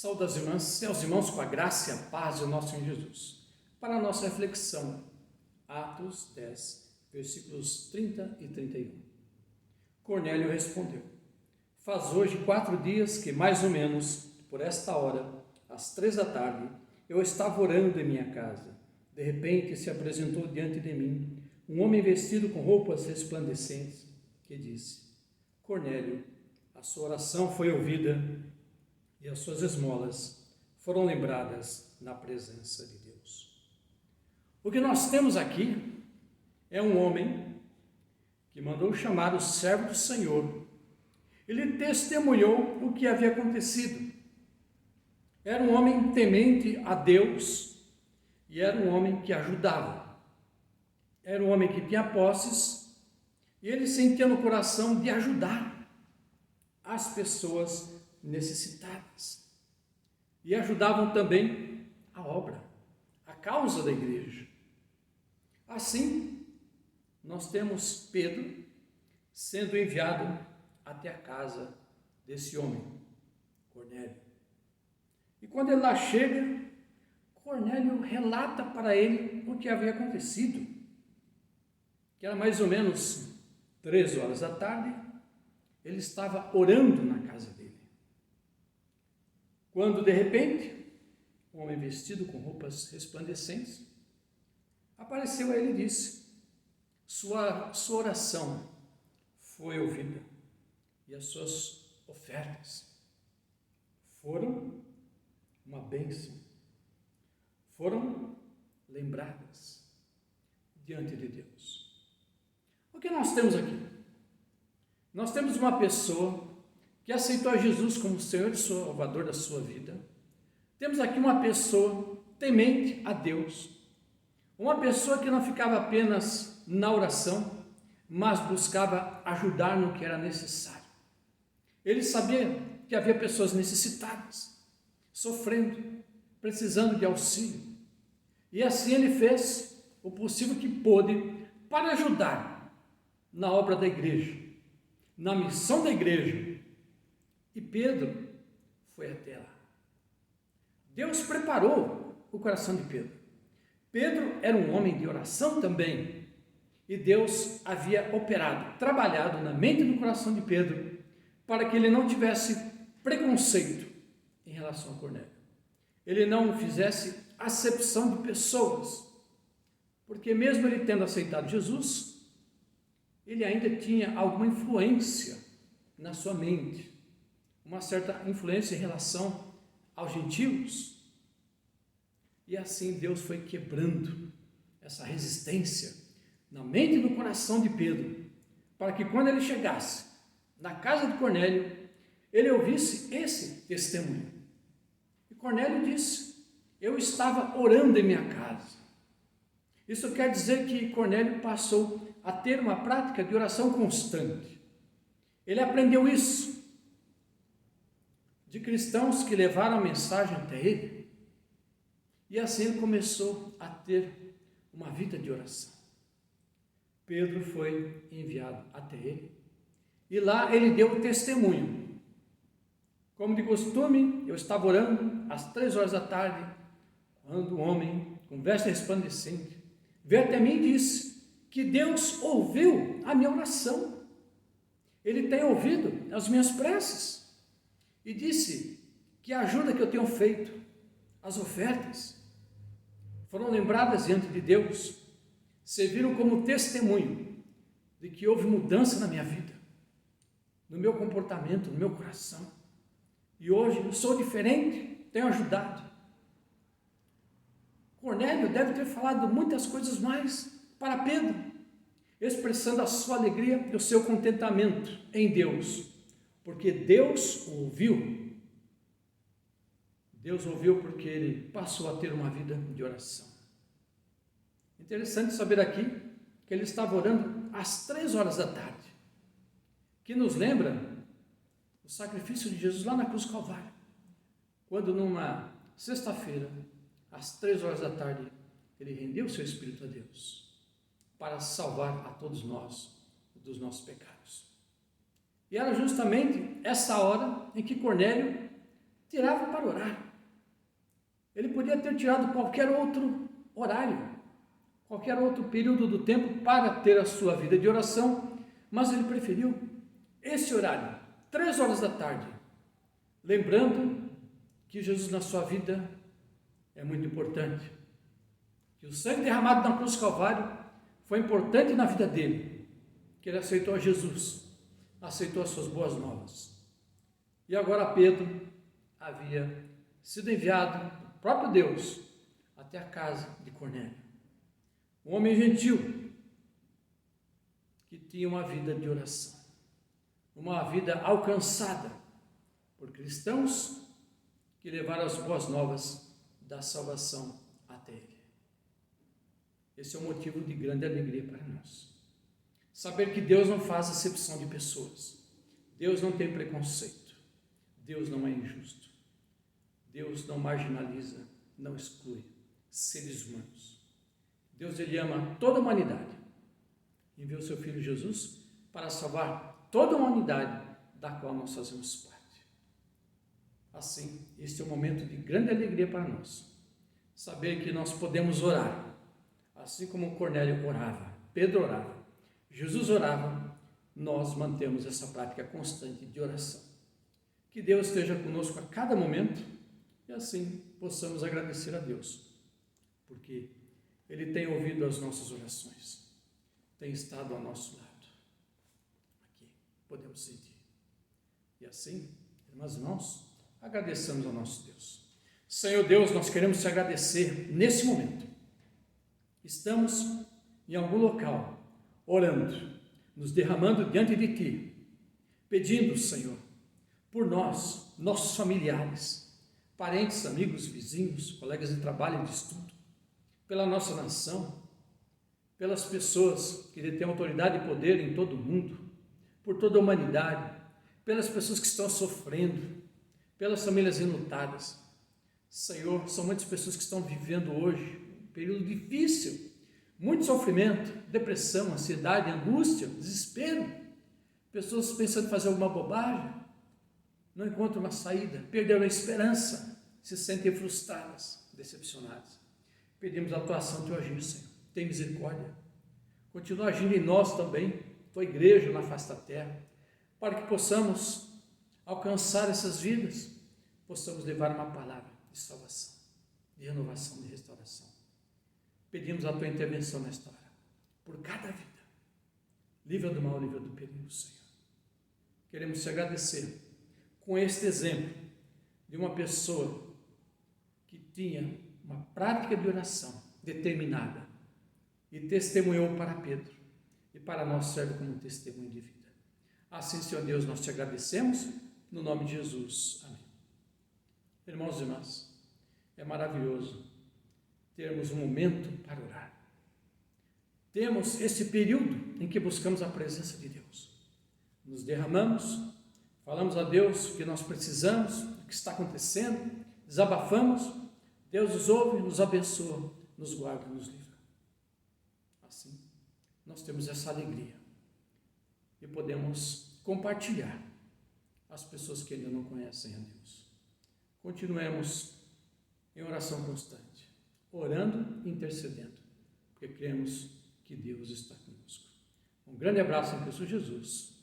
Saúde às irmãs e aos irmãos com a graça e a paz do nosso Senhor Jesus. Para a nossa reflexão, Atos 10, versículos 30 e 31. Cornélio respondeu: Faz hoje 4 dias que, mais ou menos, por esta hora, às 3 da tarde, eu estava orando em minha casa. De repente se apresentou diante de mim um homem vestido com roupas resplandecentes, que disse: Cornélio, a sua oração foi ouvida e as suas esmolas foram lembradas na presença de Deus. O que nós temos aqui é um homem que mandou chamar o servo do Senhor. Ele testemunhou o que havia acontecido. Era um homem temente a Deus e era um homem que ajudava. Era um homem que tinha posses e ele sentia no coração de ajudar as pessoas necessitadas. E ajudavam também a obra, a causa da igreja. Assim, nós temos Pedro sendo enviado até a casa desse homem, Cornélio. E quando ele lá chega, Cornélio relata para ele o que havia acontecido, que era mais ou menos 3 horas da tarde, ele estava orando na casa dele. Quando, de repente, um homem vestido com roupas resplandecentes apareceu a ele e disse: sua oração foi ouvida e as suas ofertas foram uma bênção, foram lembradas diante de Deus. O que nós temos aqui? Nós temos uma pessoa que aceitou a Jesus como Senhor e Salvador da sua vida. Temos aqui uma pessoa temente a Deus, uma pessoa que não ficava apenas na oração, mas buscava ajudar no que era necessário. Ele sabia que havia pessoas necessitadas, sofrendo, precisando de auxílio. E assim ele fez o possível que pôde para ajudar na obra da igreja, na missão da igreja. E Pedro foi até lá. Deus preparou o coração de Pedro. Pedro era um homem de oração também. E Deus havia operado, trabalhado na mente e no coração de Pedro, para que ele não tivesse preconceito em relação a Cornélio. Ele não fizesse acepção de pessoas, porque mesmo ele tendo aceitado Jesus, ele ainda tinha alguma influência na sua mente, uma certa influência em relação aos gentios. E assim Deus foi quebrando essa resistência na mente e no coração de Pedro, para que quando ele chegasse na casa de Cornélio, ele ouvisse esse testemunho. E Cornélio disse: eu estava orando em minha casa. Isso quer dizer que Cornélio passou a ter uma prática de oração constante. Ele aprendeu isso de cristãos que levaram a mensagem até ele, e assim ele começou a ter uma vida de oração. Pedro foi enviado até ele, e lá ele deu o testemunho. Como de costume, eu estava orando às 3 horas da tarde, quando um homem com veste resplandecente veio até mim e disse que Deus ouviu a minha oração. Ele tem ouvido as minhas preces. E disse que a ajuda que eu tenho feito, as ofertas, foram lembradas diante de Deus, serviram como testemunho de que houve mudança na minha vida, no meu comportamento, no meu coração. E hoje eu sou diferente, tenho ajudado. Cornélio deve ter falado muitas coisas mais para Pedro, expressando a sua alegria e o seu contentamento em Deus, porque Deus o ouviu. Deus ouviu porque ele passou a ter uma vida de oração. Interessante saber aqui que ele estava orando às 3 horas da tarde, que nos lembra o sacrifício de Jesus lá na cruz do Calvário, quando numa sexta-feira, às 3 horas da tarde, ele rendeu o seu espírito a Deus, para salvar a todos nós dos nossos pecados. E era justamente essa hora em que Cornélio tirava para orar. Ele podia ter tirado qualquer outro horário, qualquer outro período do tempo para ter a sua vida de oração, mas ele preferiu esse horário, 3 horas da tarde, lembrando que Jesus na sua vida é muito importante, que o sangue derramado na cruz do Calvário foi importante na vida dele, que ele aceitou a Jesus, aceitou as suas boas novas. E agora Pedro havia sido enviado do próprio Deus até a casa de Cornélio, um homem gentil que tinha uma vida de oração, uma vida alcançada por cristãos que levaram as boas novas da salvação até ele. Esse é um motivo de grande alegria para nós. Saber que Deus não faz acepção de pessoas, Deus não tem preconceito, Deus não é injusto, Deus não marginaliza, não exclui seres humanos. Deus, ele ama toda a humanidade. Enviou seu Filho Jesus para salvar toda a humanidade da qual nós fazemos parte. Assim, este é um momento de grande alegria para nós. Saber que nós podemos orar, assim como Cornélio orava, Pedro orava, Jesus orava, nós mantemos essa prática constante de oração. Que Deus esteja conosco a cada momento e assim possamos agradecer a Deus, porque Ele tem ouvido as nossas orações, tem estado ao nosso lado. Aqui podemos sentir. E assim, irmãs e irmãos, agradeçamos ao nosso Deus. Senhor Deus, nós queremos te agradecer nesse momento. Estamos em algum local, orando, nos derramando diante de Ti, pedindo, Senhor, por nós, nossos familiares, parentes, amigos, vizinhos, colegas de trabalho e de estudo, pela nossa nação, pelas pessoas que detêm autoridade e poder em todo o mundo, por toda a humanidade, pelas pessoas que estão sofrendo, pelas famílias enlutadas. Senhor, são muitas pessoas que estão vivendo hoje um período difícil, muito sofrimento, depressão, ansiedade, angústia, desespero, pessoas pensando em fazer alguma bobagem, não encontram uma saída, perderam a esperança, se sentem frustradas, decepcionadas. Pedimos a tua ação, teu agir, Senhor. Tem misericórdia. Continua agindo em nós também, tua igreja na face da terra, para que possamos alcançar essas vidas, possamos levar uma palavra de salvação, de renovação, de restauração. Pedimos a tua intervenção nesta hora, por cada vida. Livra do mal, livra do perigo, Senhor. Queremos te agradecer com este exemplo de uma pessoa que tinha uma prática de oração determinada e testemunhou para Pedro e para nós serve como um testemunho de vida. Assim, Senhor Deus, nós te agradecemos no nome de Jesus. Amém. Irmãos e irmãs, é maravilhoso termos um momento para orar. Temos esse período em que buscamos a presença de Deus. Nos derramamos, falamos a Deus o que nós precisamos, o que está acontecendo, desabafamos, Deus nos ouve, nos abençoa, nos guarda, nos livra. Assim, nós temos essa alegria e podemos compartilhar as pessoas que ainda não conhecem a Deus. Continuemos em oração constante, orando e intercedendo, porque cremos que Deus está conosco. Um grande abraço em Cristo Jesus.